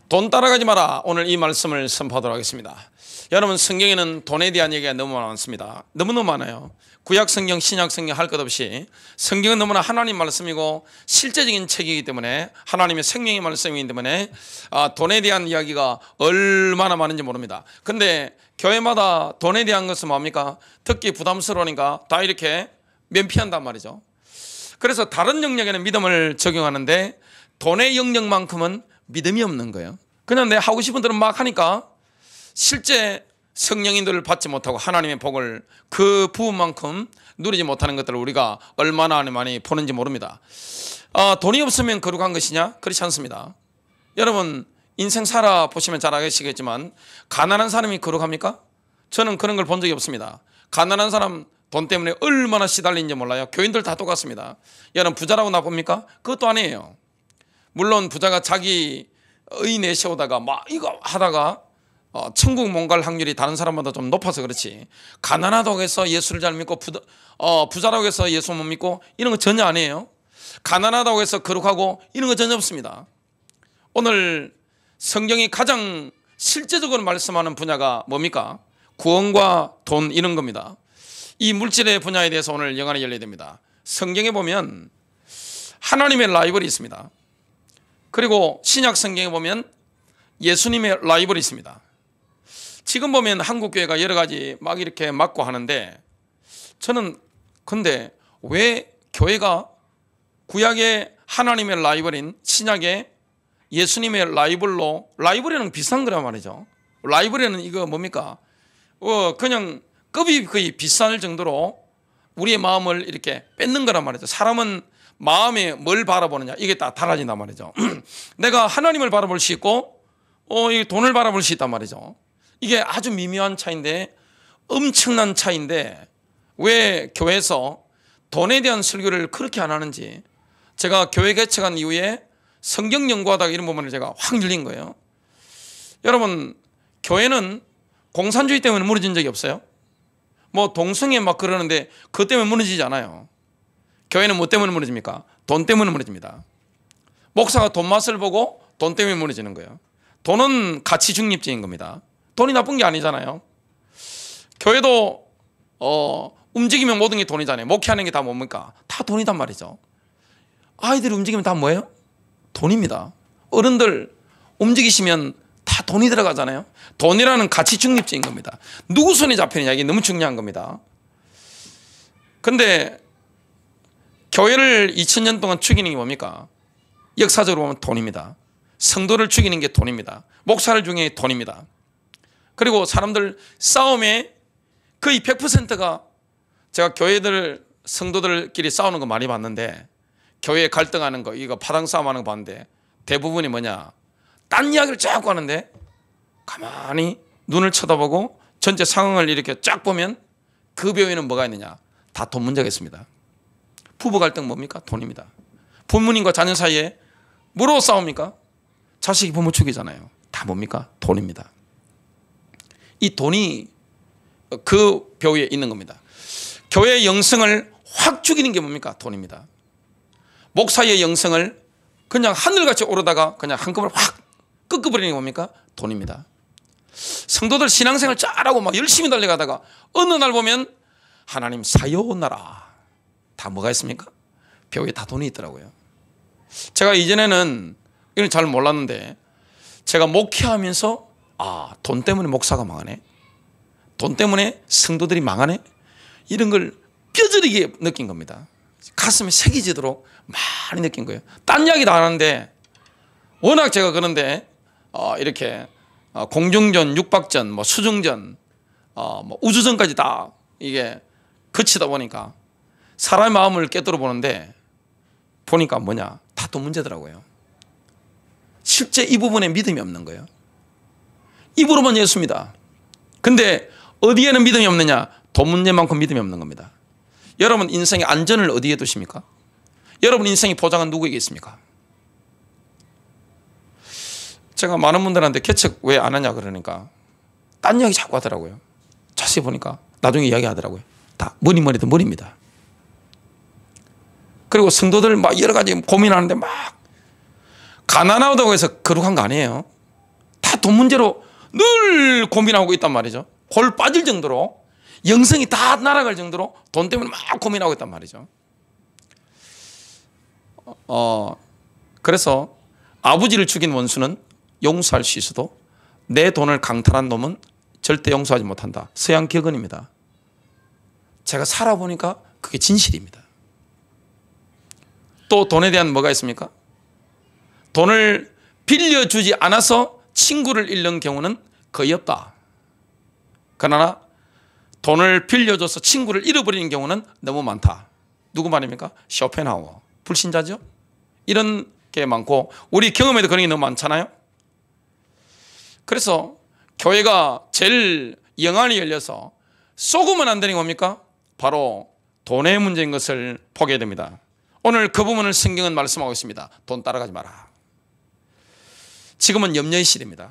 돈 따라가지 마라. 오늘 이 말씀을 선포하도록 하겠습니다. 여러분, 성경에는 돈에 대한 얘기가 너무 많습니다. 너무너무 많아요. 구약 성경, 신약 성경 할 것 없이 성경은 너무나 하나님 말씀이고 실제적인 책이기 때문에, 하나님의 생명의 말씀이기 때문에 돈에 대한 이야기가 얼마나 많은지 모릅니다. 근데 교회마다 돈에 대한 것은 뭡니까? 듣기 부담스러우니까 다 이렇게 면피한단 말이죠. 그래서 다른 영역에는 믿음을 적용하는데 돈의 영역만큼은 믿음이 없는 거예요. 그냥 내 하고 싶은 대로 막 하니까 실제 성령인들을 받지 못하고 하나님의 복을 그 부분만큼 누리지 못하는 것들을 우리가 얼마나 많이 보는지 모릅니다. 돈이 없으면 거룩한 것이냐? 그렇지 않습니다. 여러분, 인생 살아보시면 잘 아시겠지만 가난한 사람이 거룩합니까? 저는 그런 걸 본 적이 없습니다. 가난한 사람 돈 때문에 얼마나 시달리는지 몰라요. 교인들 다 똑같습니다. 여러분, 부자라고 나쁩니까? 그것도 아니에요. 물론 부자가 자기 의 내세우다가 막 이거 하다가 천국 못 갈 확률이 다른 사람보다 좀 높아서 그렇지, 가난하다고 해서 예수를 잘 믿고 부자라고 해서 예수 못 믿고 이런 거 전혀 아니에요. 가난하다고 해서 거룩하고 이런 거 전혀 없습니다. 오늘 성경이 가장 실제적으로 말씀하는 분야가 뭡니까? 구원과 돈, 이런 겁니다. 이 물질의 분야에 대해서 오늘 영안이 열려야 됩니다. 성경에 보면 하나님의 라이벌이 있습니다. 그리고 신약 성경에 보면 예수님의 라이벌이 있습니다. 지금 보면 한국교회가 여러 가지 막 이렇게 맞고 하는데, 저는 근데 왜 교회가 구약의 하나님의 라이벌인 신약의 예수님의 라이벌이랑 비슷한 거란 말이죠. 라이벌이는 이거 뭡니까? 그냥 급이 거의 비슷할 정도로 우리의 마음을 이렇게 뺏는 거란 말이죠. 사람은 마음에 뭘 바라보느냐, 이게 다 달라진단 말이죠. 내가 하나님을 바라볼 수 있고 돈을 바라볼 수 있단 말이죠. 이게 아주 미묘한 차이인데, 엄청난 차이인데 왜 교회에서 돈에 대한 설교를 그렇게 안 하는지, 제가 교회 개척한 이후에 성경 연구하다가 이런 부분을 제가 확 열린 거예요. 여러분, 교회는 공산주의 때문에 무너진 적이 없어요. 뭐 동성애 막 그러는데 그것 때문에 무너지지 않아요. 교회는 뭐 때문에 무너집니까? 돈 때문에 무너집니다. 목사가 돈 맛을 보고 돈 때문에 무너지는 거예요. 돈은 가치 중립적인 겁니다. 돈이 나쁜 게 아니잖아요. 교회도 움직이면 모든 게 돈이잖아요. 목회하는 게 다 뭡니까? 다 돈이단 말이죠. 아이들이 움직이면 다 뭐예요? 돈입니다. 어른들 움직이시면 다 돈이 들어가잖아요. 돈이라는 가치 중립적인 겁니다. 누구 손에 잡히느냐, 이게 너무 중요한 겁니다. 근데 교회를 2000년 동안 죽이는 게 뭡니까? 역사적으로 보면 돈입니다. 성도를 죽이는 게 돈입니다. 목사를 죽이는 게 돈입니다. 그리고 사람들 싸움에 거의 100%가, 제가 교회들 성도들끼리 싸우는 거 많이 봤는데, 교회 갈등하는 거, 이거 파당 싸움하는 거 봤는데 대부분이 뭐냐, 딴 이야기를 자꾸 하는데 가만히 눈을 쳐다보고 전체 상황을 이렇게 쫙 보면 그 배후에는 뭐가 있느냐? 다 돈 문제가 있습니다. 부부 갈등 뭡니까? 돈입니다. 부모님과 자녀 사이에 뭐로 싸웁니까? 자식이 부모 죽이잖아요. 다 뭡니까? 돈입니다. 이 돈이 그 배후에 있는 겁니다. 교회의 영성을 확 죽이는 게 뭡니까? 돈입니다. 목사의 영성을 그냥 하늘같이 오르다가 그냥 한꺼번에 확 꺾어버리는 게 뭡니까? 돈입니다. 성도들 신앙생활 잘하고 막 열심히 달려가다가 어느 날 보면 하나님 사요나라, 다 뭐가 있습니까? 배후에 다 돈이 있더라고요. 제가 이전에는 이걸 잘 몰랐는데, 제가 목회하면서 돈 때문에 목사가 망하네, 돈 때문에 성도들이 망하네, 이런 걸 뼈저리게 느낀 겁니다. 가슴에 새기지도록 많이 느낀 거예요. 딴 이야기도 안 하는데, 워낙 제가 그런데 이렇게 공중전, 육박전, 뭐 수중전, 뭐 우주전까지 다 이게 거치다 보니까 사람의 마음을 깨뜨려 보는데, 보니까 뭐냐, 다 돈 문제더라고요. 실제 이 부분에 믿음이 없는 거예요. 입으로만 예수입니다. 근데 어디에는 믿음이 없느냐? 돈 문제만큼 믿음이 없는 겁니다. 여러분 인생의 안전을 어디에 두십니까? 여러분 인생의 보장은 누구에게 있습니까? 제가 많은 분들한테 개척 왜 안 하냐 그러니까 딴 이야기 자꾸 하더라고요. 자세히 보니까 나중에 이야기 하더라고요. 다 머리도 머리입니다. 그리고 성도들 막 여러 가지 고민하는데 막 가난하다고 해서 거룩한 거 아니에요. 다 돈 문제로 늘 고민하고 있단 말이죠. 골 빠질 정도로, 영성이 다 날아갈 정도로 돈 때문에 막 고민하고 있단 말이죠. 그래서 아버지를 죽인 원수는 용서할 수 있어도 내 돈을 강탈한 놈은 절대 용서하지 못한다. 서양 격언입니다. 제가 살아보니까 그게 진실입니다. 또 돈에 대한 뭐가 있습니까? 돈을 빌려주지 않아서 친구를 잃는 경우는 거의 없다. 그러나 돈을 빌려줘서 친구를 잃어버리는 경우는 너무 많다. 누구 말입니까? 쇼펜하우어. 불신자죠? 이런 게 많고 우리 경험에도 그런 게 너무 많잖아요. 그래서 교회가 제일 영안이 열려서 쏘으면 안 되는 게 뭡니까? 바로 돈의 문제인 것을 보게 됩니다. 오늘 그 부분을 성경은 말씀하고 있습니다. 돈 따라가지 마라. 지금은 염려의 시대입니다.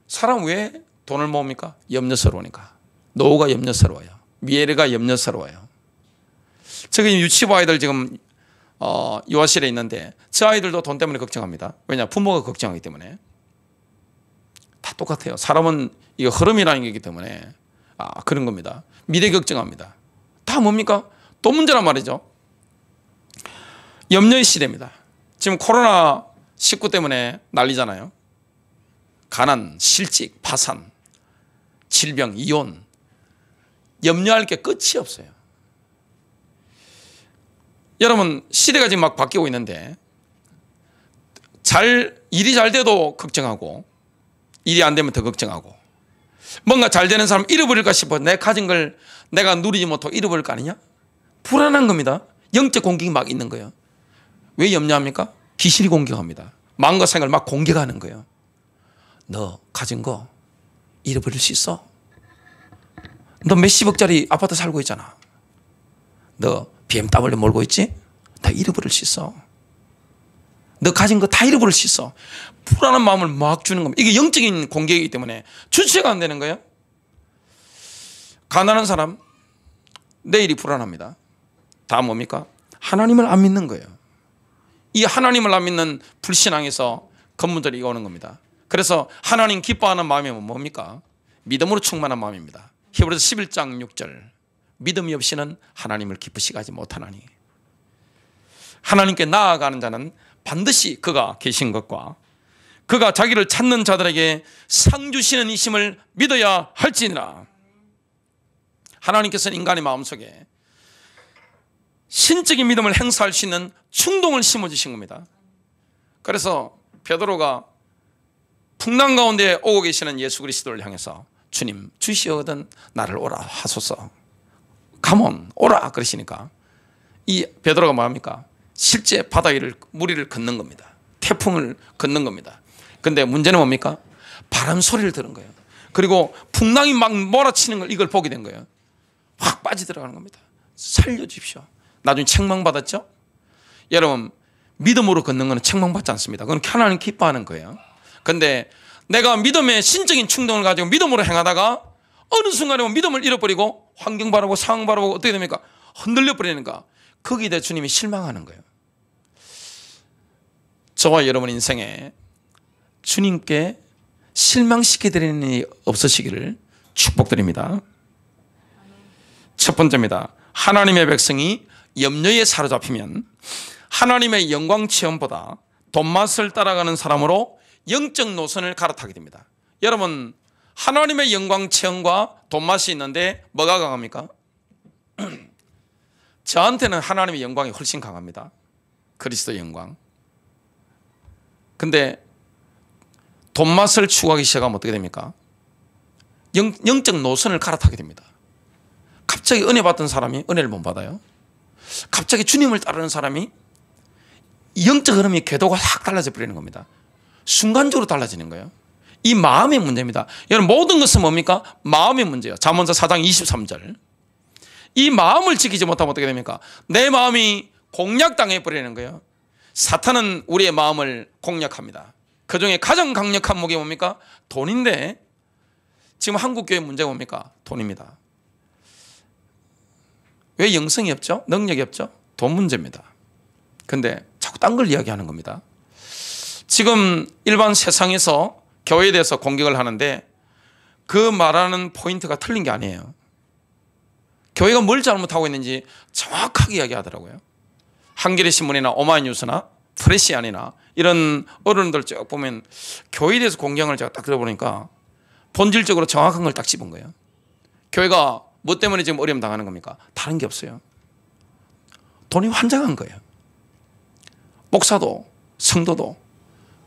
사람 왜 돈을 모읍니까? 염려스러우니까. 노후가 염려스러워요. 미래가 염려스러워요. 저기 유치부 아이들 지금 유아실에 있는데 저 아이들도 돈 때문에 걱정합니다. 왜냐? 부모가 걱정하기 때문에. 다 똑같아요. 사람은 이거 흐름이라는 게이기 때문에 그런 겁니다. 미래 걱정합니다. 다 뭡니까? 돈 문제란 말이죠. 염려의 시대입니다. 지금 코로나19 때문에 난리잖아요. 가난, 실직, 파산, 질병, 이혼. 염려할 게 끝이 없어요. 여러분, 시대가 지금 막 바뀌고 있는데 일이 잘 돼도 걱정하고 일이 안 되면 더 걱정하고 뭔가 잘 되는 사람 잃어버릴까 싶어 내 가진 걸 내가 누리지 못하고 잃어버릴 거 아니냐? 불안한 겁니다. 영적 공격이 막 있는 거예요. 왜 염려합니까? 귀신이 공격합니다. 마음과 생각을 막 공격하는 거예요. 너 가진 거 잃어버릴 수 있어? 너 몇십억짜리 아파트 살고 있잖아. 너 BMW 몰고 있지? 다 잃어버릴 수 있어. 너 가진 거 다 잃어버릴 수 있어. 불안한 마음을 막 주는 겁니다. 이게 영적인 공격이기 때문에 주체가 안 되는 거예요. 가난한 사람 내일이 불안합니다. 다 뭡니까? 하나님을 안 믿는 거예요. 이 하나님을 안 믿는 불신앙에서 근본적으로 이거는 겁니다. 그래서 하나님 기뻐하는 마음이 뭡니까? 믿음으로 충만한 마음입니다. 히브리서 11장 6절 믿음이 없이는 하나님을 기쁘시게 하지 못하나니 하나님께 나아가는 자는 반드시 그가 계신 것과 그가 자기를 찾는 자들에게 상 주시는 이심을 믿어야 할지니라. 하나님께서는 인간의 마음속에 신적인 믿음을 행사할 수 있는 충동을 심어주신 겁니다. 그래서 베드로가 풍랑 가운데 오고 계시는 예수 그리스도를 향해서 주님 주시거든 나를 오라 하소서. 가몬 오라 그러시니까 이 베드로가 뭐합니까? 실제 바다 위를 무리를 걷는 겁니다. 태풍을 걷는 겁니다. 근데 문제는 뭡니까? 바람 소리를 들은 거예요. 그리고 풍랑이 막 몰아치는 걸 이걸 보게 된 거예요. 확 빠지들어가는 겁니다. 살려주십시오. 나중에 책망받았죠? 여러분 믿음으로 걷는 거는 책망받지 않습니다. 그건 하나님 기뻐하는 거예요. 근데 내가 믿음의 신적인 충동을 가지고 믿음으로 행하다가 어느 순간에 믿음을 잃어버리고 환경 바라고 상황 바라고 어떻게 됩니까? 흔들려 버리니까 거기에 대해 주님이 실망하는 거예요. 저와 여러분 인생에 주님께 실망시켜 드리는 일이 없으시기를 축복드립니다. 첫 번째입니다. 하나님의 백성이 염려에 사로잡히면 하나님의 영광 체험보다 돈맛을 따라가는 사람으로 영적 노선을 갈아타게 됩니다. 여러분 하나님의 영광 체험과 돈맛이 있는데 뭐가 강합니까? 저한테는 하나님의 영광이 훨씬 강합니다. 그리스도의 영광. 근데 돈맛을 추구하기 시작하면 어떻게 됩니까? 영적 노선을 갈아타게 됩니다. 갑자기 은혜 받던 사람이 은혜를 못 받아요. 갑자기 주님을 따르는 사람이 영적 흐름이 궤도가 확 달라져 버리는 겁니다. 순간적으로 달라지는 거예요. 이 마음의 문제입니다. 여러분 모든 것은 뭡니까? 마음의 문제예요. 잠언서 4장 23절. 이 마음을 지키지 못하면 어떻게 됩니까? 내 마음이 공략당해 버리는 거예요. 사탄은 우리의 마음을 공략합니다. 그중에 가장 강력한 무기 뭡니까? 돈인데 지금 한국교회 문제가 뭡니까? 돈입니다. 왜 영성이 없죠? 능력이 없죠? 돈 문제입니다. 근데 자꾸 딴 걸 이야기하는 겁니다. 지금 일반 세상에서 교회에 대해서 공격을 하는데 그 말하는 포인트가 틀린 게 아니에요. 교회가 뭘 잘못하고 있는지 정확하게 이야기하더라고요. 한겨레 신문이나 오마이뉴스나 프레시안이나 이런 언론들 쭉 보면 교회에 대해서 공격을 제가 딱 들어보니까 본질적으로 정확한 걸 딱 짚은 거예요. 교회가 뭐 때문에 지금 어려움 당하는 겁니까? 다른 게 없어요. 돈이 환장한 거예요. 목사도 성도도.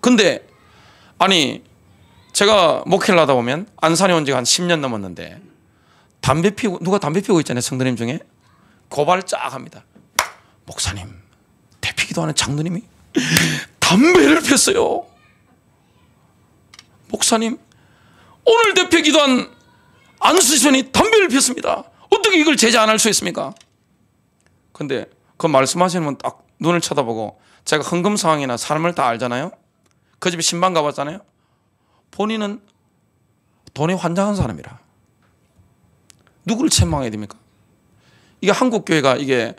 근데 아니 제가 목회를 하다 보면 안산에 온 지가 한 10년 넘었는데 누가 담배 피우고 있잖아요. 성도님 중에 고발 쫙 합니다. 목사님, 대피기도 하는 장로님이 담배를 폈어요. 목사님, 오늘 대피기도한 안수선이 담배를 폈습니다. 어떻게 이걸 제재 안 할 수 있습니까? 근데 그 말씀하시는 분 딱 눈을 쳐다보고 제가 헌금 상황이나 사람을 다 알잖아요. 그 집에 신방 가봤잖아요. 본인은 돈에 환장한 사람이라. 누구를 책망해야 됩니까? 이게 한국 교회가 이게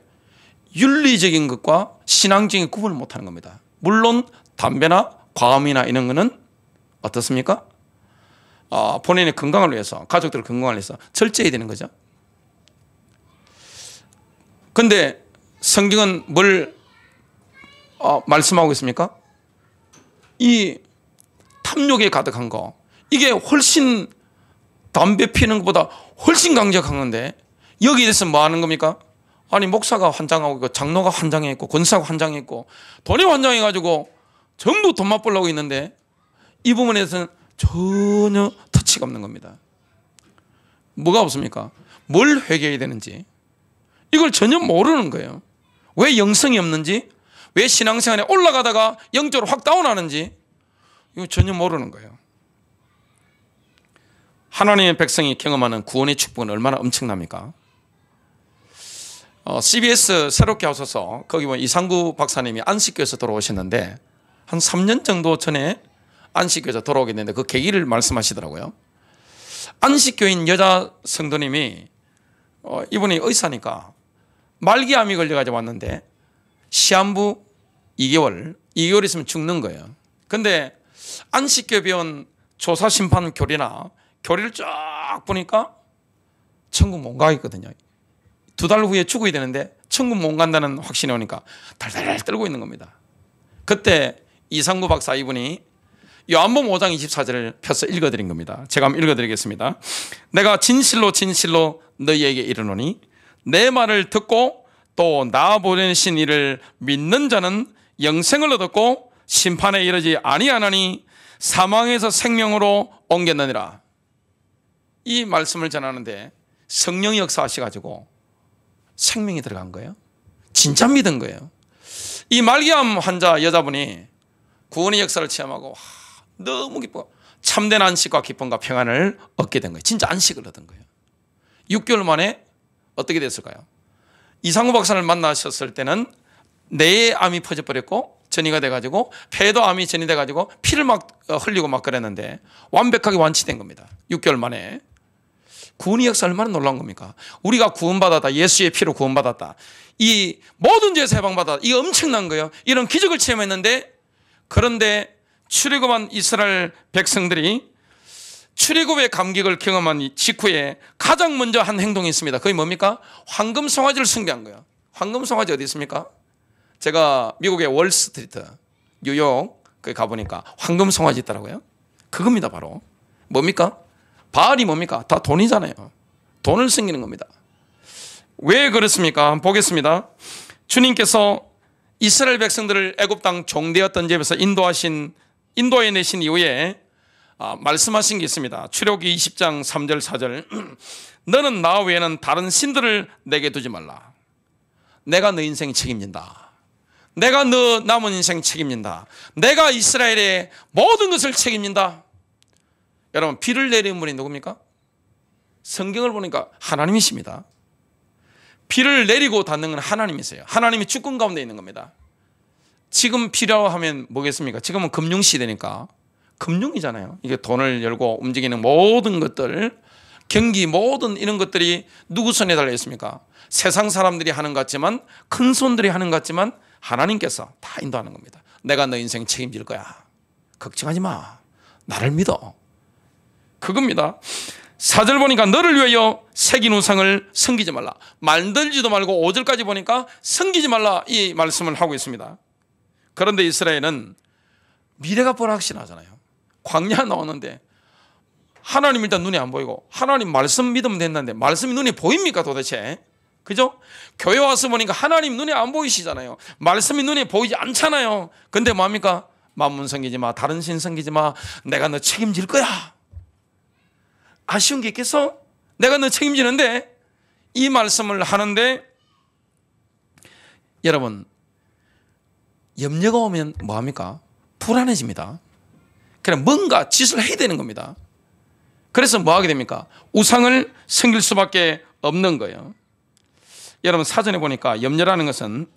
윤리적인 것과 신앙적인 구분을 못하는 겁니다. 물론 담배나 과음이나 이런 거는 어떻습니까? 본인의 건강을 위해서, 가족들 건강을 위해서 절제해야 되는 거죠. 그런데 성경은 뭘 말씀하고 있습니까? 이 탐욕에 가득한 거, 이게 훨씬 담배 피는 것보다 훨씬 강력한 건데 여기에 대해서 뭐 하는 겁니까? 아니 목사가 환장하고 있고 장로가 환장해 있고 권사가 환장해 있고 돈이 환장해 가지고 전부 돈 맛보려고 있는데 이 부분에서는 전혀 터치가 없는 겁니다. 뭐가 없습니까? 뭘 회개해야 되는지 이걸 전혀 모르는 거예요. 왜 영성이 없는지, 왜 신앙생활에 올라가다가 영적으로 확 다운하는지 이거 전혀 모르는 거예요. 하나님의 백성이 경험하는 구원의 축복은 얼마나 엄청납니까? CBS 새롭게 하셔서 거기 보면 이상구 박사님이 안식교에서 돌아오셨는데 한 3년 정도 전에 안식교에서 돌아오게 됐는데 그 계기를 말씀하시더라고요. 안식교인 여자 성도님이 이분이 의사니까 말기암이 걸려가지고 왔는데 시한부 2개월 있으면 죽는 거예요. 근데 안식교 배운 조사심판 교리를 쫙 보니까 천국 못 가겠거든요. 2달 후에 죽어야 되는데 천국 못 간다는 확신이 오니까 달달 떨고 있는 겁니다. 그때 이상구 박사 이분이 요한복음 5장 24절을 펴서 읽어드린 겁니다. 제가 한번 읽어드리겠습니다. 내가 진실로 너희에게 이르노니 내 말을 듣고 또 나 보내신 이를 믿는 자는 영생을 얻었고 심판에 이르지 아니하나니 사망에서 생명으로 옮겼느니라. 이 말씀을 전하는데 성령이 역사하셔가지고 생명이 들어간 거예요. 진짜 믿은 거예요. 이 말기암 환자 여자분이 구원의 역사를 체험하고 너무 기뻐 참된 안식과 기쁨과 평안을 얻게 된 거예요. 진짜 안식을 얻은 거예요. 6개월 만에 어떻게 됐을까요? 이상우 박사를 만나셨을 때는 뇌에 암이 퍼져버렸고 전이가 돼가지고 폐도 암이 전이 돼가지고 피를 막 흘리고 막 그랬는데 완벽하게 완치된 겁니다. 6개월 만에. 구원의 역사 얼마나 놀라운 겁니까? 우리가 구원받았다. 예수의 피로 구원받았다. 이 모든 죄에서 해방받았다. 이게 엄청난 거예요. 이런 기적을 체험했는데 그런데 출애굽한 이스라엘 백성들이 출애굽의 감격을 경험한 직후에 가장 먼저 한 행동이 있습니다. 그게 뭡니까? 황금 송아지를 숭배한 거예요. 황금 송아지 어디 있습니까? 제가 미국의 월스트리트, 뉴욕 거기 가보니까 황금 송아지 있더라고요. 그겁니다. 바로 뭡니까? 바알이 뭡니까? 다 돈이잖아요. 돈을 숨기는 겁니다. 왜 그렇습니까? 한번 보겠습니다. 주님께서 이스라엘 백성들을 애굽 땅 종되었던 집에서 인도해 내신 이후에 말씀하신 게 있습니다. 출애굽기 20장 3절 4절 너는 나 외에는 다른 신들을 내게 두지 말라. 내가 너 인생 책임진다. 내가 너 남은 인생 책임진다. 내가 이스라엘의 모든 것을 책임진다. 여러분 비를 내리는 분이 누굽니까? 성경을 보니까 하나님이십니다. 비를 내리고 닫는 건 하나님이세요. 하나님이 주권 가운데 있는 겁니다. 지금 비라고 하면 뭐겠습니까? 지금은 금융시대니까 금융이잖아요. 이게 돈을 열고 움직이는 모든 것들, 경기 모든 이런 것들이 누구 손에 달려 있습니까? 세상 사람들이 하는 것 같지만, 큰 손들이 하는 것 같지만 하나님께서 다 인도하는 겁니다. 내가 너 인생 책임질 거야. 걱정하지 마. 나를 믿어. 그겁니다. 4절 보니까 너를 위하여 새긴 우상을 섬기지 말라. 만들지도 말고 5절까지 보니까 섬기지 말라 이 말씀을 하고 있습니다. 그런데 이스라엘은 미래가 불확실하잖아요. 광야 나오는데 하나님 일단 눈에 안 보이고 하나님 말씀 믿으면 된다는데 말씀이 눈에 보입니까 도대체? 그죠? 교회 와서 보니까 하나님 눈에 안 보이시잖아요. 말씀이 눈에 보이지 않잖아요. 근데 뭡니까? 만문 섬기지 마, 다른 신 섬기지 마, 내가 너 책임질 거야. 아쉬운 게 있겠어? 내가 너 책임지는데 이 말씀을 하는데 여러분 염려가 오면 뭐합니까? 불안해집니다. 그냥 뭔가 짓을 해야 되는 겁니다. 그래서 뭐 하게 됩니까? 우상을 섬길 수밖에 없는 거예요. 여러분 사전에 보니까 염려라는 것은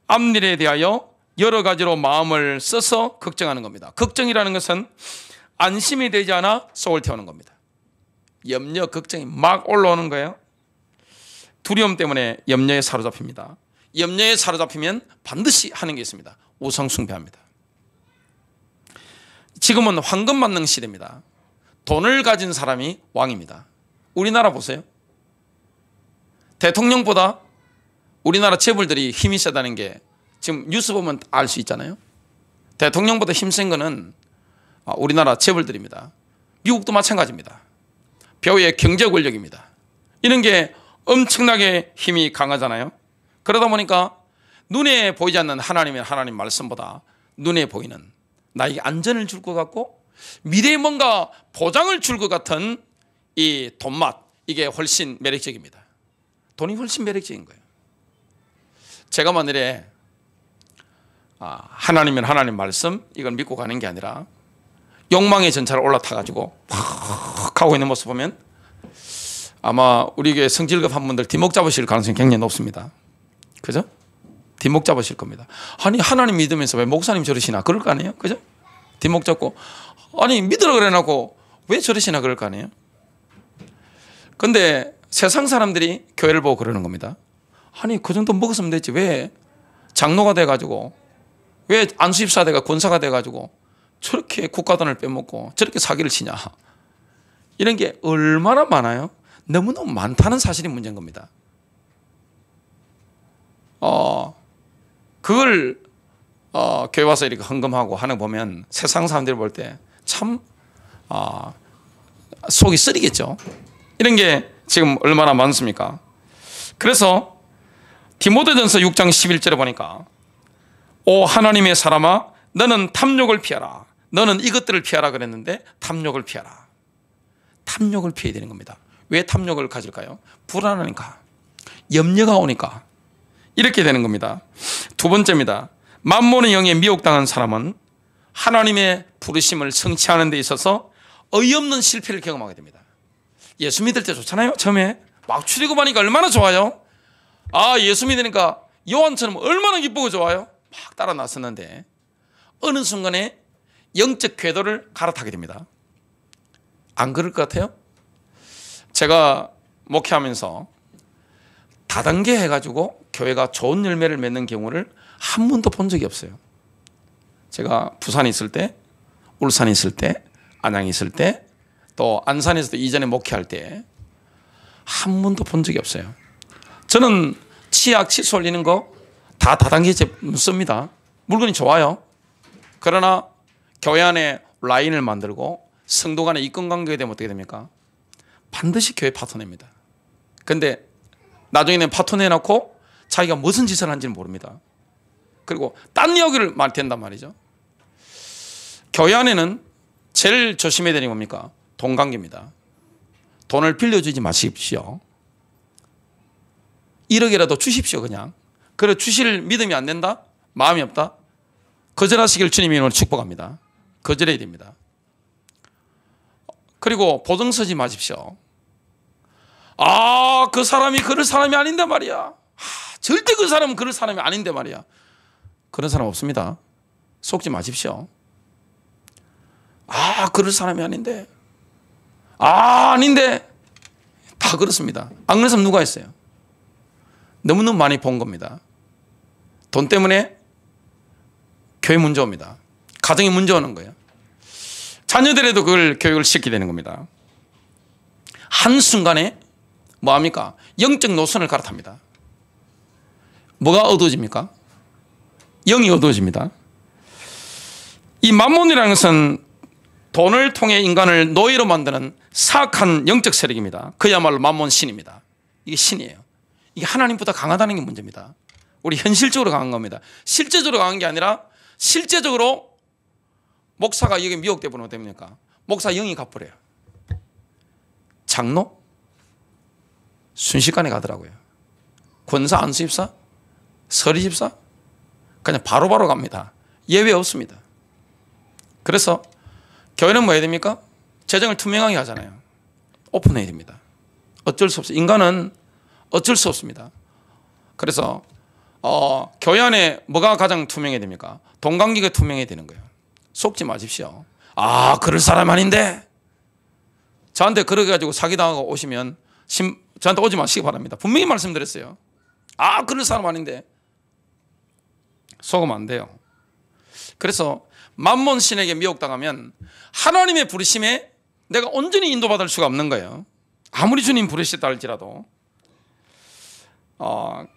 앞일에 대하여 여러 가지로 마음을 써서 걱정하는 겁니다. 걱정이라는 것은 안심이 되지 않아 속을 태우는 겁니다. 염려, 걱정이 막 올라오는 거예요. 두려움 때문에 염려에 사로잡힙니다. 염려에 사로잡히면 반드시 하는 게 있습니다. 우상 숭배합니다. 지금은 황금 만능 시대입니다. 돈을 가진 사람이 왕입니다. 우리나라 보세요. 대통령보다 우리나라 재벌들이 힘이 세다는 게 지금 뉴스 보면 알 수 있잖아요. 대통령보다 힘센 거는 우리나라 재벌들입니다. 미국도 마찬가지입니다. 배후의 경제 권력입니다. 이런 게 엄청나게 힘이 강하잖아요. 그러다 보니까 눈에 보이지 않는 하나님의 하나님 말씀보다 눈에 보이는 나에게 안전을 줄 것 같고 미래에 뭔가 보장을 줄 것 같은 이 돈맛, 이게 훨씬 매력적입니다. 돈이 훨씬 매력적인 거예요. 제가 만일에 하나님은 하나님 말씀 이걸 믿고 가는 게 아니라 욕망의 전차를 올라타가지고 팍 하고 있는 모습 보면 아마 우리 교회 성질급 한 분들 뒷목 잡으실 가능성이 굉장히 높습니다. 그죠? 뒷목 잡으실 겁니다. 아니 하나님 믿으면서 왜 목사님 저러시나 그럴 거 아니에요? 그죠? 뒷목 잡고 아니 믿으라 그래놓고 왜 저러시나 그럴 거 아니에요? 근데 세상 사람들이 교회를 보고 그러는 겁니다. 아니 그 정도 먹었으면 됐지 왜 장로가 돼가지고 왜 안수입사대가 권사가 돼가지고 저렇게 국가돈을 빼먹고 저렇게 사기를 치냐. 이런 게 얼마나 많아요? 너무너무 많다는 사실이 문제인 겁니다. 그걸 교회 와서 이렇게 헌금하고 하는 거 보면 세상 사람들이 볼 때 참 속이 쓰리겠죠. 이런 게 지금 얼마나 많습니까? 그래서 디모데전서 6장 11절에 보니까 오 하나님의 사람아 너는 탐욕을 피하라. 너는 이것들을 피하라 그랬는데 탐욕을 피하라. 탐욕을 피해야 되는 겁니다. 왜 탐욕을 가질까요? 불안하니까, 염려가 오니까 이렇게 되는 겁니다. 두 번째입니다. 만몬의 영에 미혹당한 사람은 하나님의 부르심을 성취하는 데 있어서 어이없는 실패를 경험하게 됩니다. 예수 믿을 때 좋잖아요. 처음에 막 출애굽하니까 얼마나 좋아요. 예수 믿으니까 요한처럼 얼마나 기쁘고 좋아요. 막 따라 나섰는데 어느 순간에 영적 궤도를 갈아타게 됩니다. 안 그럴 것 같아요? 제가 목회하면서 다단계 해가지고 교회가 좋은 열매를 맺는 경우를 한 번도 본 적이 없어요. 제가 부산에 있을 때, 울산에 있을 때, 안양에 있을 때, 또 안산에서도 이전에 목회할 때 한 번도 본 적이 없어요. 저는 치약, 칫솔 올리는 거 다 다단계 제품 씁니다. 물건이 좋아요. 그러나 교회 안에 라인을 만들고 성도 간에 이권 관계가 되면 어떻게 됩니까? 반드시 교회 파토냅니다. 근데 나중에는 파토내놓고 자기가 무슨 짓을 한지는 모릅니다. 그리고 딴 이야기를 말 된단 말이죠. 교회 안에는 제일 조심해야 되는 게 뭡니까? 돈 관계입니다. 돈을 빌려주지 마십시오. 1억이라도 주십시오 그냥. 그래 주실 믿음이 안 된다? 마음이 없다? 거절하시길 주님이 오늘 축복합니다. 거절해야 됩니다. 그리고 보증 서지 마십시오. 그 사람이 그럴 사람이 아닌데 말이야. 절대 그 사람은 그럴 사람이 아닌데 말이야. 그런 사람 없습니다. 속지 마십시오. 그럴 사람이 아닌데. 아닌데. 다 그렇습니다. 안 그런 사람 누가 있어요? 너무너무 많이 본 겁니다. 돈 때문에 교회 문제 옵니다. 가정에 문제 오는 거예요. 자녀들에도 그걸 교육을 시키게 되는 겁니다. 한순간에 뭐합니까? 영적 노선을 갈아탑니다. 뭐가 어두워집니까? 영이 어두워집니다. 이 만몬이라는 것은 돈을 통해 인간을 노예로 만드는 사악한 영적 세력입니다. 그야말로 만몬 신입니다. 이게 신이에요. 이게 하나님보다 강하다는 게 문제입니다. 우리 현실적으로 강한 겁니다. 실제적으로 강한 게 아니라 실제적으로 목사가 여기 미혹돼 보면 어떻게 됩니까? 목사 영이 갚으래요. 장로? 순식간에 가더라고요. 권사, 안수집사, 서리집사? 그냥 바로바로 갑니다. 예외 없습니다. 그래서 교회는 뭐 해야 됩니까? 재정을 투명하게 하잖아요. 오픈해야 됩니다. 어쩔 수 없어요. 인간은 어쩔 수 없습니다. 그래서 교회 안에 뭐가 가장 투명해야 됩니까? 돈 관계가 투명해야 되는 거예요. 속지 마십시오. 아, 그럴 사람 아닌데 저한테 그렇게 가지고 사기당하고 오시면 저한테 오지 마시기 바랍니다. 분명히 말씀드렸어요. 아, 그럴 사람 아닌데 속으면 안 돼요. 그래서 만몬 신에게 미혹당하면 하나님의 부르심에 내가 온전히 인도받을 수가 없는 거예요. 아무리 주님 부르셨다 할지라도.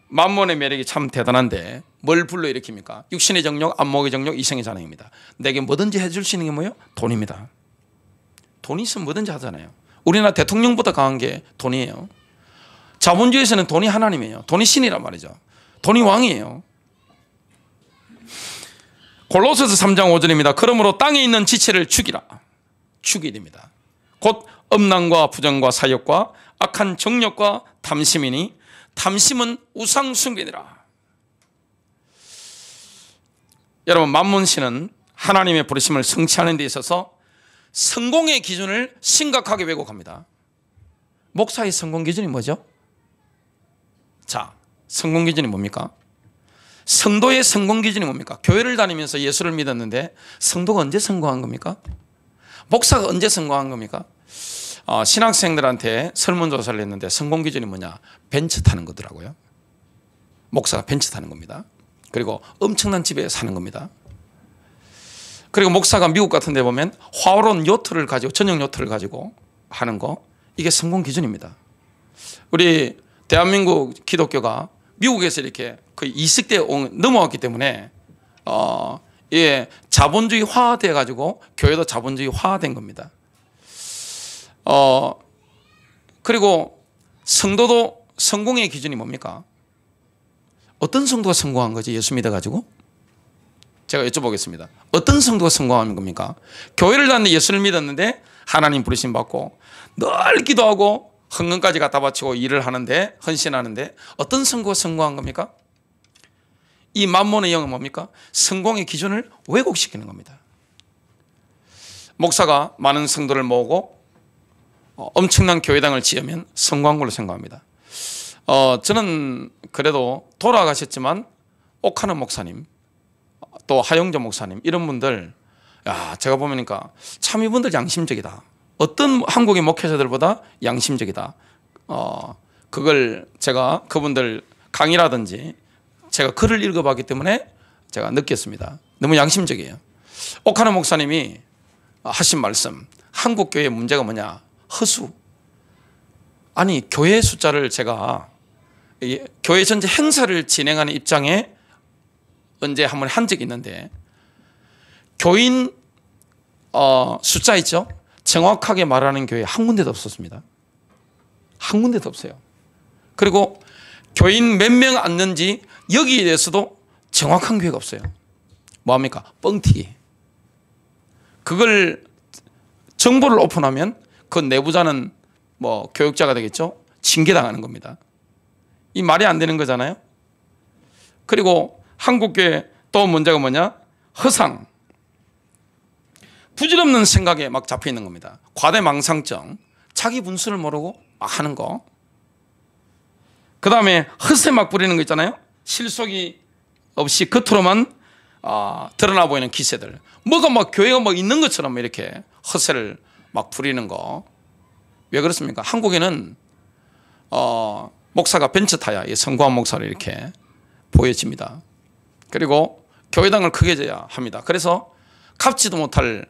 만몬의 매력이 참 대단한데 뭘 불러일으킵니까? 육신의 정욕, 안목의 정욕, 이성의 잔행입니다. 내게 뭐든지 해줄 수 있는 게 뭐예요? 돈입니다. 돈이 있으면 뭐든지 하잖아요. 우리나라 대통령보다 강한 게 돈이에요. 자본주의에서는 돈이 하나님이에요. 돈이 신이란 말이죠. 돈이 왕이에요. 골로새서 3장 5절입니다. 그러므로 땅에 있는 지체를 죽이라. 죽이야 됩니다. 곧 음란과 부정과 사욕과 악한 정욕과 탐심이니 탐심은 우상 숭배니라. 여러분, 만몬신은 하나님의 부르심을 성취하는 데 있어서 성공의 기준을 심각하게 왜곡합니다. 목사의 성공 기준이 뭐죠? 자, 성공 기준이 뭡니까? 성도의 성공 기준이 뭡니까? 교회를 다니면서 예수를 믿었는데 성도가 언제 성공한 겁니까? 목사가 언제 성공한 겁니까? 신학생들한테 설문조사를 했는데 성공 기준이 뭐냐? 벤츠 타는 거더라고요. 목사가 벤츠 타는 겁니다. 그리고 엄청난 집에 사는 겁니다. 그리고 목사가 미국 같은 데 보면 화오론 요트를 가지고, 전용 요트를 가지고 하는 거, 이게 성공 기준입니다. 우리 대한민국 기독교가 미국에서 이렇게 거의 20대 넘어왔기 때문에 이게 자본주의화돼 가지고 교회도 자본주의화된 겁니다. 그리고 성도도 성공의 기준이 뭡니까? 어떤 성도가 성공한 거지? 예수 믿어 가지고? 제가 여쭤보겠습니다. 어떤 성도가 성공한 겁니까? 교회를 다니는데 예수를 믿었는데 하나님 부르심 받고 늘 기도하고 헌금까지 갖다 바치고 일을 하는데, 헌신하는데 어떤 성도가 성공한 겁니까? 이 만몬의 영은 뭡니까? 성공의 기준을 왜곡시키는 겁니다. 목사가 많은 성도를 모으고 엄청난 교회당을 지으면 성공한 걸로 생각합니다. 저는 그래도 돌아가셨지만 옥하는 목사님, 또 하용조 목사님, 이런 분들, 제가 보니까 참 이분들 양심적이다. 어떤 한국의 목회자들보다 양심적이다. 그걸 제가 그분들 강의라든지 제가 글을 읽어봤기 때문에 제가 느꼈습니다. 너무 양심적이에요. 옥하는 목사님이 하신 말씀, 한국 교회의 문제가 뭐냐? 허수. 아니, 교회 숫자를 제가 교회 전체 행사를 진행하는 입장에 언제 한번 한 적이 있는데, 교인 숫자 있죠? 정확하게 말하는 교회 한 군데도 없었습니다. 한 군데도 없어요. 그리고 교인 몇 명 앉는지 여기에 대해서도 정확한 교회가 없어요. 뭐합니까? 뻥튀기. 그걸 정보를 오픈하면 그 내부자는 뭐 교육자가 되겠죠? 징계당하는 겁니다. 이 말이 안 되는 거잖아요. 그리고 한국교회 또 문제가 뭐냐? 허상. 부질없는 생각에 막 잡혀 있는 겁니다. 과대망상증, 자기 분수를 모르고 막 하는 거. 그 다음에 헛새 막 부리는 거 있잖아요. 실속이 없이 겉으로만 드러나 보이는 기세들. 뭐가 막 교회가 막 있는 것처럼 이렇게 헛새를 막 부리는 거. 왜 그렇습니까? 한국에는 목사가 벤츠 타야 성공한 목사를 이렇게 보여집니다. 그리고 교회당을 크게 져야 합니다. 그래서 갚지도 못할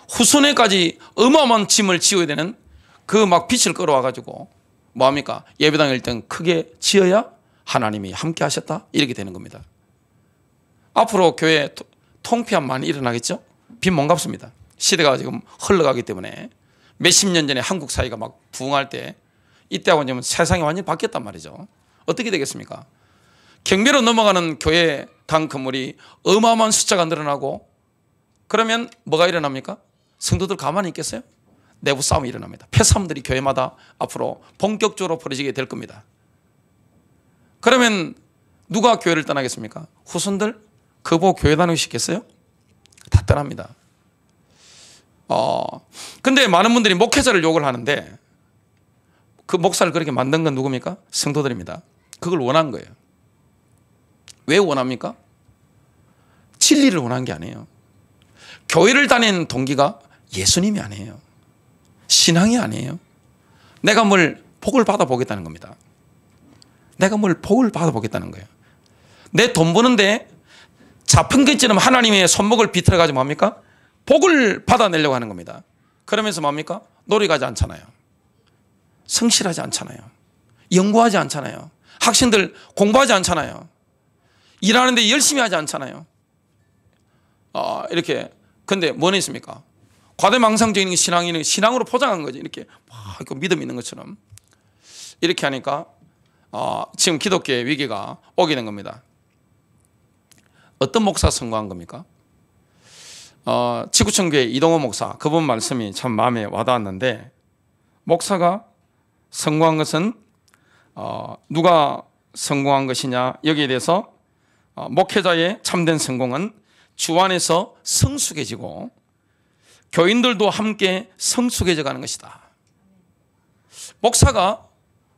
후손에까지 어마어마한 짐을 지어야 되는 그 막 빚을 끌어와가지고 뭐합니까? 예배당 1등 크게 지어야 하나님이 함께 하셨다 이렇게 되는 겁니다. 앞으로 교회 통폐합 많이 일어나겠죠? 빚 못 갚습니다. 시대가 지금 흘러가기 때문에 몇십 년 전에 한국 사회가 막 부흥할 때 이때하고는 지금 세상이 완전히 바뀌었단 말이죠. 어떻게 되겠습니까? 경매로 넘어가는 교회 당 건물이 어마어마한 숫자가 늘어나고 그러면 뭐가 일어납니까? 성도들 가만히 있겠어요? 내부 싸움이 일어납니다. 폐싸움들이 교회마다 앞으로 본격적으로 벌어지게 될 겁니다. 그러면 누가 교회를 떠나겠습니까? 후손들? 그거 교회 다니고 싶겠어요? 다 떠납니다. 근데 많은 분들이 목회자를 욕을 하는데 그 목사를 그렇게 만든 건 누굽니까? 성도들입니다. 그걸 원한 거예요. 왜 원합니까? 진리를 원한 게 아니에요. 교회를 다니는 동기가 예수님이 아니에요. 신앙이 아니에요. 내가 뭘 복을 받아보겠다는 겁니다. 내가 뭘 복을 받아보겠다는 거예요. 내 돈 버는데 잡힌 것처럼 하나님의 손목을 비틀어가지고 뭡니까? 복을 받아내려고 하는 겁니다. 그러면서 뭡니까? 노력하지 않잖아요. 성실하지 않잖아요. 연구하지 않잖아요. 학생들 공부하지 않잖아요. 일하는데 열심히 하지 않잖아요. 이렇게. 근데 뭐는 있습니까? 과대망상적인 신앙이 신앙으로 포장한 거지. 이렇게 막 믿음 있는 것처럼. 이렇게 하니까 지금 기독교의 위기가 오게 된 겁니다. 어떤 목사 선고한 겁니까? 지구촌교회 이동호 목사, 그분 말씀이 참 마음에 와닿았는데, 목사가 성공한 것은 누가 성공한 것이냐, 여기에 대해서 목회자의 참된 성공은 주 안에서 성숙해지고 교인들도 함께 성숙해져 가는 것이다. 목사가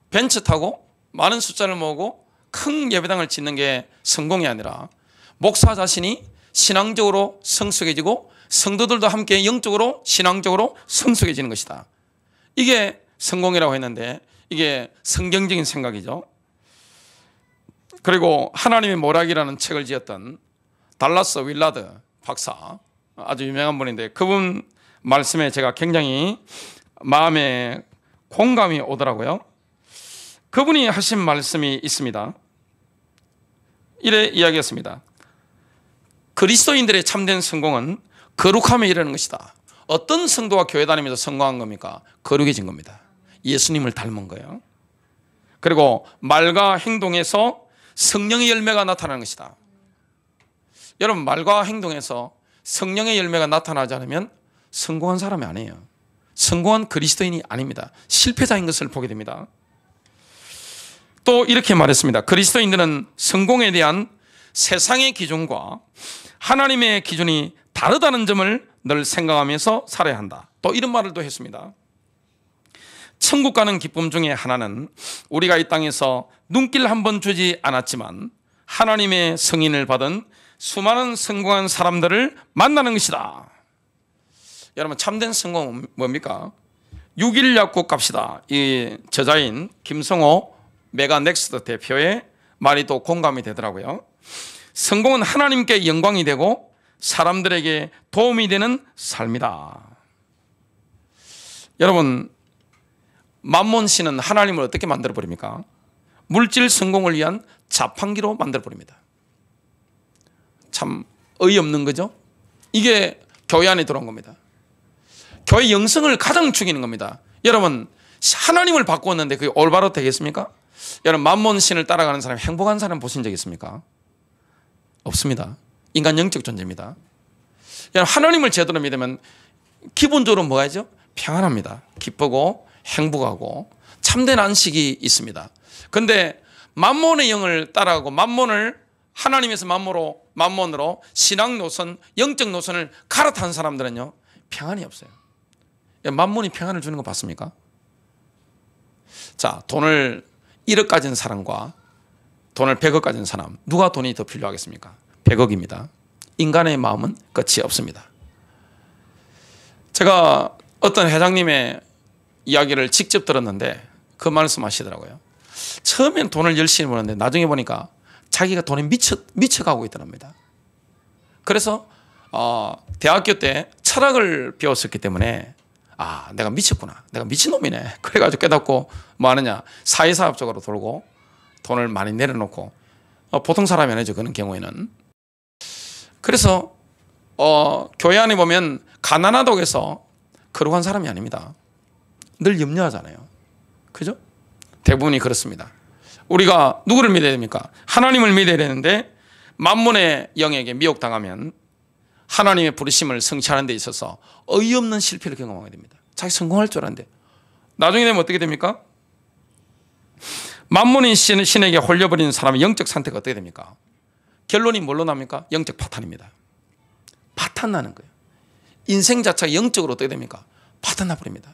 벤츠 타고 많은 숫자를 모으고 큰 예배당을 짓는 게 성공이 아니라 목사 자신이 신앙적으로 성숙해지고 성도들도 함께 영적으로 신앙적으로 성숙해지는 것이다. 이게 성공이라고 했는데 이게 성경적인 생각이죠. 그리고 하나님의 모락이라는 책을 지었던 달라스 윌라드 박사, 아주 유명한 분인데 그분 말씀에 제가 굉장히 마음에 공감이 오더라고요. 그분이 하신 말씀이 있습니다. 이래 이야기했습니다. 그리스도인들의 참된 성공은 거룩함에 이르는 것이다. 어떤 성도가 교회 다니면서 성공한 겁니까? 거룩해진 겁니다. 예수님을 닮은 거예요. 그리고 말과 행동에서 성령의 열매가 나타나는 것이다. 여러분, 말과 행동에서 성령의 열매가 나타나지 않으면 성공한 사람이 아니에요. 성공한 그리스도인이 아닙니다. 실패자인 것을 보게 됩니다. 또 이렇게 말했습니다. 그리스도인들은 성공에 대한 세상의 기준과 하나님의 기준이 다르다는 점을 늘 생각하면서 살아야 한다. 또 이런 말을 또 했습니다. 천국 가는 기쁨 중에 하나는 우리가 이 땅에서 눈길 한 번 주지 않았지만 하나님의 승인을 받은 수많은 성공한 사람들을 만나는 것이다. 여러분, 참된 성공은 뭡니까? 6일 약국 갑시다. 이 저자인 김성호 메가넥스트 대표의 말이 또 공감이 되더라고요. 성공은 하나님께 영광이 되고 사람들에게 도움이 되는 삶이다. 여러분, 만몬신은 하나님을 어떻게 만들어버립니까? 물질 성공을 위한 자판기로 만들어버립니다. 참 어이없는 거죠? 이게 교회 안에 들어온 겁니다. 교회 영성을 가장 죽이는 겁니다. 여러분, 하나님을 바꾸었는데 그게 올바로 되겠습니까? 여러분, 만몬신을 따라가는 사람, 행복한 사람 보신 적 있습니까? 없습니다. 인간 영적 존재입니다. 여러분, 하나님을 제대로 믿으면 기본적으로 뭐가 있죠? 평안합니다. 기쁘고 행복하고 참된 안식이 있습니다. 그런데 만몬의 영을 따라가고 만몬을 하나님에서 만몬으로 신앙 노선, 영적 노선을 갈아탄 사람들은요, 평안이 없어요. 만몬이 평안을 주는 거 봤습니까? 자, 돈을 1억 가진 사람과 돈을 100억 가진 사람, 누가 돈이 더 필요하겠습니까? 100억입니다. 인간의 마음은 끝이 없습니다. 제가 어떤 회장님의 이야기를 직접 들었는데 그 말씀 하시더라고요. 처음엔 돈을 열심히 버는데 나중에 보니까 자기가 돈에 미쳐가고 있더랍니다. 그래서 대학교 때 철학을 배웠었기 때문에 내가 미쳤구나, 내가 미친놈이네, 그래가지고 깨닫고 뭐 하느냐, 사회사업적으로 돌고 돈을 많이 내려놓고, 보통 사람이 아니죠, 그런 경우에는. 그래서 교회 안에 보면 가난하다고 해서 거룩한 사람이 아닙니다. 늘 염려하잖아요, 그죠? 대부분이 그렇습니다. 우리가 누구를 믿어야 됩니까? 하나님을 믿어야 되는데 만몬의 영에게 미혹당하면 하나님의 부르심을 성취하는 데 있어서 어이없는 실패를 경험하게 됩니다. 자기 성공할 줄 알았는데 나중에 되면 어떻게 됩니까? 만몬의 신에게 홀려버리는 사람의 영적 상태가 어떻게 됩니까? 결론이 뭘로 납니까? 영적 파탄입니다. 파탄 나는 거예요. 인생 자체가 영적으로 어떻게 됩니까? 파탄 나버립니다.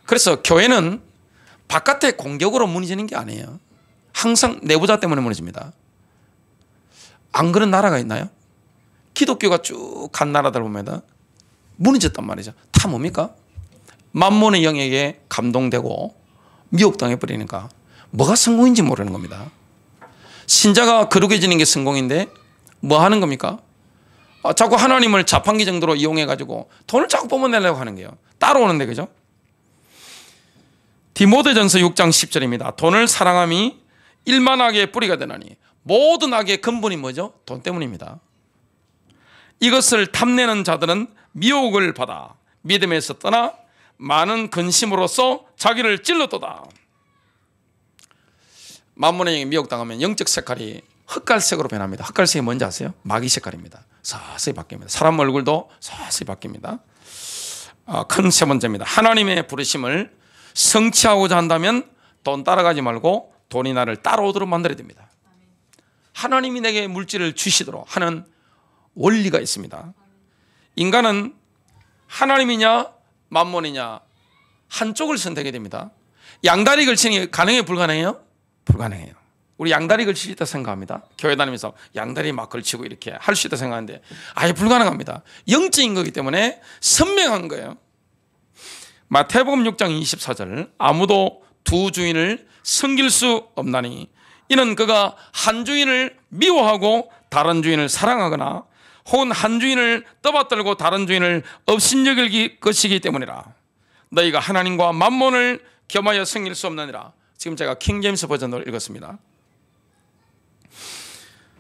그래서 교회는 바깥의 공격으로 무너지는 게 아니에요. 항상 내부자 때문에 무너집니다. 안 그런 나라가 있나요? 기독교가 쭉 간 나라들 보면 무너졌단 말이죠. 다 뭡니까? 만몬의 영에게 감동되고 미혹당해 버리니까 뭐가 성공인지 모르는 겁니다. 신자가 거룩해지는 게 성공인데 뭐 하는 겁니까? 자꾸 하나님을 자판기 정도로 이용해 가지고 돈을 자꾸 뽑아내려고 하는 거예요. 따라오는데, 그죠? 디모데전서 6장 10절입니다. 돈을 사랑함이 일만하게 뿌리가 되나니 모든 악의 근본이 뭐죠? 돈 때문입니다. 이것을 탐내는 자들은 미혹을 받아 믿음에서 떠나 많은 근심으로써 자기를 찔렀도다. 만몬의 영에 미혹당하면 영적 색깔이 흑갈색으로 변합니다. 흑갈색이 뭔지 아세요? 마귀 색깔입니다. 서서히 바뀝니다. 사람 얼굴도 서서히 바뀝니다. 큰 세 번째입니다. 하나님의 부르심을 성취하고자 한다면 돈 따라가지 말고 돈이 나를 따라오도록 만들어야 됩니다. 하나님이 내게 물질을 주시도록 하는 원리가 있습니다. 인간은 하나님이냐 만몬이냐 한쪽을 선택해야 됩니다. 양다리 걸치는 게 가능해요, 불가능해요? 불가능해요. 우리 양다리 걸칠 수 있다 생각합니다. 교회 다니면서 양다리 막 걸치고 이렇게 할 수 있다 생각하는데 아예 불가능합니다. 영적인 거기 때문에 선명한 거예요. 마태복음 6장 24절 아무도 두 주인을 섬길 수 없나니 이는 그가 한 주인을 미워하고 다른 주인을 사랑하거나 혹은 한 주인을 떠받들고 다른 주인을 업신여길 것이기 때문이라. 너희가 하나님과 만몬을 겸하여 섬길 수 없느니라. 지금 제가 킹제임스 버전으로 읽었습니다.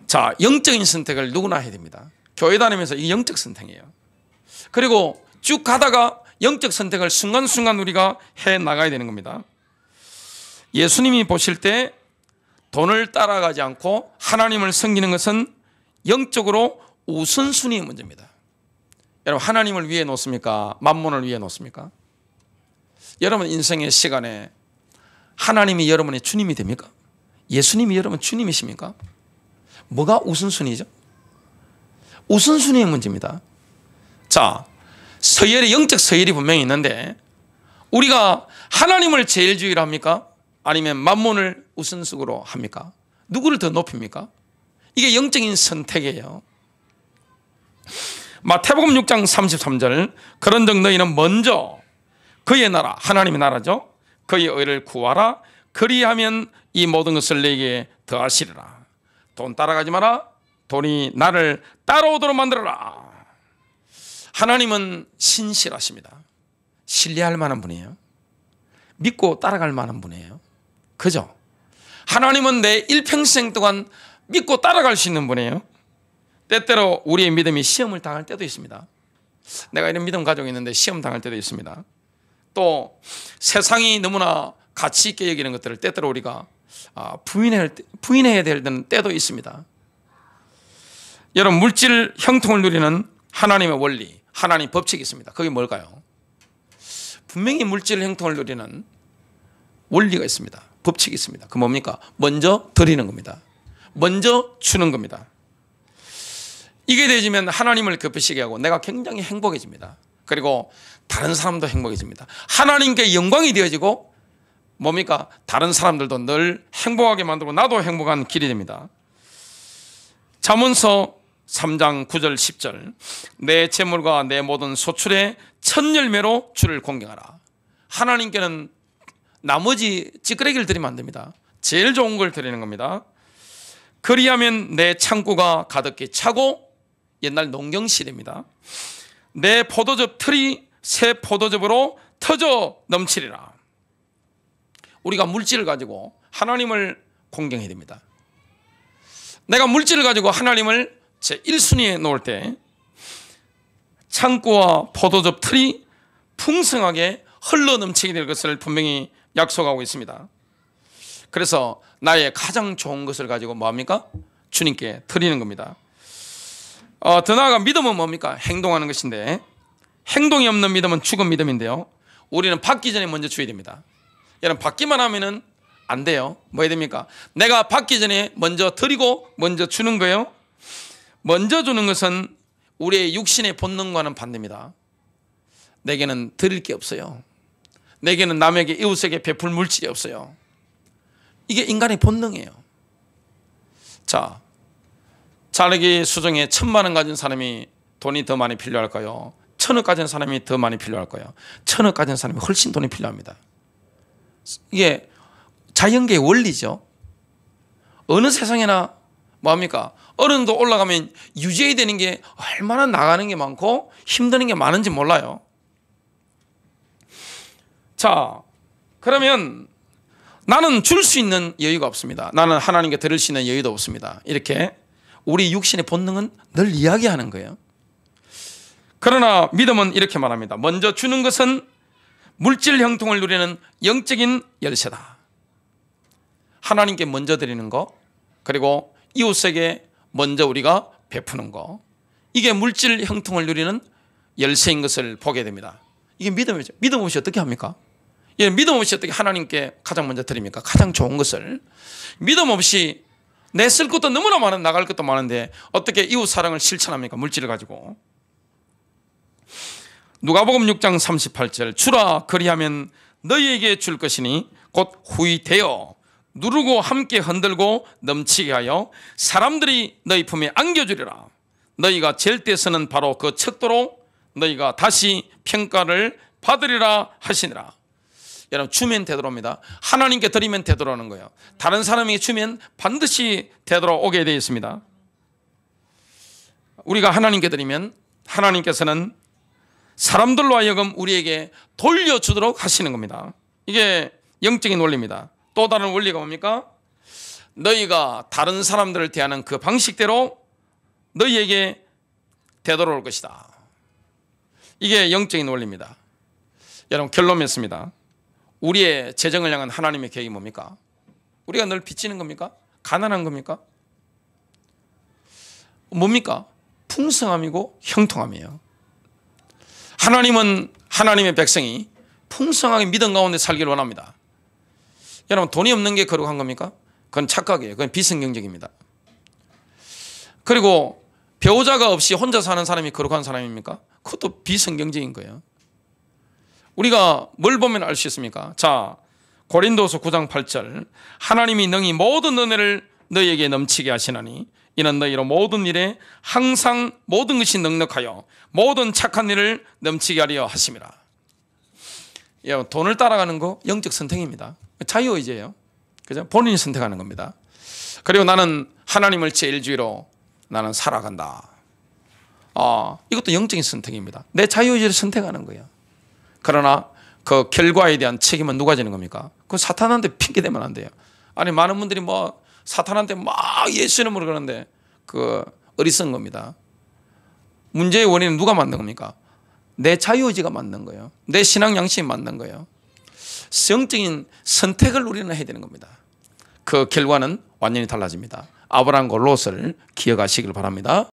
자, 영적인 선택을 누구나 해야 됩니다. 교회 다니면서 이게 영적 선택이에요. 그리고 쭉 가다가 영적 선택을 순간순간 우리가 해 나가야 되는 겁니다. 예수님이 보실 때 돈을 따라가지 않고 하나님을 섬기는 것은 영적으로 우선순위의 문제입니다. 여러분, 하나님을 위해 놓습니까? 만몬을 위해 놓습니까? 여러분 인생의 시간에 하나님이 여러분의 주님이 됩니까? 예수님이 여러분 주님이십니까? 뭐가 우선순위죠? 우선순위의 문제입니다. 자, 서열의 영적 서열이 분명히 있는데 우리가 하나님을 제일 주의로 합니까? 아니면 만몬을 우선순위로 합니까? 누구를 더 높입니까? 이게 영적인 선택이에요. 마태복음 6장 33절 그런즉 너희는 먼저 그의 나라, 하나님의 나라죠, 그의 의를 구하라. 그리하면 이 모든 것을 내게 더하시리라. 돈 따라가지 마라. 돈이 나를 따라오도록 만들어라. 하나님은 신실하십니다. 신뢰할 만한 분이에요. 믿고 따라갈 만한 분이에요. 그죠? 하나님은 내 일평생 동안 믿고 따라갈 수 있는 분이에요. 때때로 우리의 믿음이 시험을 당할 때도 있습니다. 내가 이런 믿음 가지고 있는데 시험 당할 때도 있습니다. 또 세상이 너무나 가치 있게 여기는 것들을 때때로 우리가 부인해야 될 때도 있습니다. 여러분, 물질 형통을 누리는 하나님의 원리, 하나님 법칙이 있습니다. 그게 뭘까요? 분명히 물질 형통을 누리는 원리가 있습니다. 법칙이 있습니다. 그 뭡니까? 먼저 드리는 겁니다. 먼저 주는 겁니다. 이게 되어지면 하나님을 기쁘시게 하고 내가 굉장히 행복해집니다. 그리고 다른 사람도 행복해집니다. 하나님께 영광이 되어지고 뭡니까? 다른 사람들도 늘 행복하게 만들고 나도 행복한 길이 됩니다. 잠언서 3장 9절 10절 내 재물과 내 모든 소출의 첫 열매로 주를 공경하라. 하나님께는 나머지 찌끄레기를 드리면 안 됩니다. 제일 좋은 걸 드리는 겁니다. 그리하면 내 창고가 가득히 차고, 옛날 농경시대입니다. 내 포도즙 틀이 새 포도즙으로 터져 넘치리라. 우리가 물질을 가지고 하나님을 공경해야 됩니다. 내가 물질을 가지고 하나님을 제 1순위에 놓을 때 창고와 포도즙 틀이 풍성하게 흘러 넘치게 될 것을 분명히 약속하고 있습니다. 그래서 나의 가장 좋은 것을 가지고 뭐합니까? 주님께 드리는 겁니다. 더 나아가 믿음은 뭡니까? 행동하는 것인데, 행동이 없는 믿음은 죽은 믿음인데요, 우리는 받기 전에 먼저 줘야 됩니다. 여러분, 받기만 하면은 안 돼요. 뭐 해야 됩니까? 내가 받기 전에 먼저 드리고 먼저 주는 거예요. 먼저 주는 것은 우리의 육신의 본능과는 반대입니다. 내게는 드릴 게 없어요. 내게는 남에게, 이웃에게 베풀 물질이 없어요. 이게 인간의 본능이에요. 자, 자르기 수정에 1,000만 원 가진 사람이 돈이 더 많이 필요할까요? 1,000억 가진 사람이 더 많이 필요할까요? 1,000억 가진 사람이 훨씬 돈이 필요합니다. 이게 자연계의 원리죠. 어느 세상에나 뭐합니까? 어른도 올라가면 유지해야 되는 게 얼마나 나가는 게 많고 힘드는 게 많은지 몰라요. 자, 그러면 나는 줄 수 있는 여유가 없습니다. 나는 하나님께 드릴 수 있는 여유도 없습니다. 이렇게 우리 육신의 본능은 늘 이야기하는 거예요. 그러나 믿음은 이렇게 말합니다. 먼저 주는 것은 물질 형통을 누리는 영적인 열쇠다. 하나님께 먼저 드리는 거, 그리고 이웃에게 먼저 우리가 베푸는 거, 이게 물질 형통을 누리는 열쇠인 것을 보게 됩니다. 이게 믿음이죠. 믿음 없이 어떻게 합니까? 예, 믿음 없이 어떻게 하나님께 가장 먼저 드립니까? 가장 좋은 것을. 믿음 없이 내 쓸 것도 너무나 많은, 나갈 것도 많은데 어떻게 이웃 사랑을 실천합니까? 물질을 가지고. 누가복음 6장 38절, 주라 그리하면 너희에게 줄 것이니 곧 후히 되어 누르고 함께 흔들고 넘치게 하여 사람들이 너희 품에 안겨주리라. 너희가 잴 때서는 바로 그 척도로 너희가 다시 평가를 받으리라 하시니라. 여러분, 주면 되돌아옵니다. 하나님께 드리면 되돌아오는 거예요. 다른 사람에게 주면 반드시 되돌아오게 되어 있습니다. 우리가 하나님께 드리면 하나님께서는 사람들로 하여금 우리에게 돌려주도록 하시는 겁니다. 이게 영적인 원리입니다. 또 다른 원리가 뭡니까? 너희가 다른 사람들을 대하는 그 방식대로 너희에게 되돌아올 것이다. 이게 영적인 원리입니다. 여러분, 결론 맺습니다. 우리의 재정을 향한 하나님의 계획이 뭡니까? 우리가 늘 빚지는 겁니까? 가난한 겁니까? 뭡니까? 풍성함이고 형통함이에요. 하나님은 하나님의 백성이 풍성하게 믿음 가운데 살기를 원합니다. 여러분, 돈이 없는 게 거룩한 겁니까? 그건 착각이에요. 그건 비성경적입니다. 그리고 배우자가 없이 혼자 사는 사람이 거룩한 사람입니까? 그것도 비성경적인 거예요. 우리가 뭘 보면 알 수 있습니까? 자, 고린도서 9장 8절, 하나님이 능히 모든 은혜를 너희에게 넘치게 하시나니 이는 너희로 모든 일에 항상 모든 것이 넉넉하여 모든 착한 일을 넘치게 하려 하심이라. 돈을 따라가는 거 영적 선택입니다. 자유의지예요. 그죠? 본인이 선택하는 겁니다. 그리고 나는 하나님을 제일주의로 나는 살아간다. 이것도 영적인 선택입니다. 내 자유의지를 선택하는 거예요. 그러나 그 결과에 대한 책임은 누가 지는 겁니까? 그 사탄한테 핑계대면 안 돼요. 아니, 많은 분들이 뭐 사탄한테 막 예수 이름으로 그러는데 그 어리석은 겁니다. 문제의 원인은 누가 만든 겁니까? 내 자유의지가 만든 거예요. 내 신앙 양심이 만든 거예요. 성적인 선택을 우리는 해야 되는 겁니다. 그 결과는 완전히 달라집니다. 아브라함과 롯을 기억하시길 바랍니다.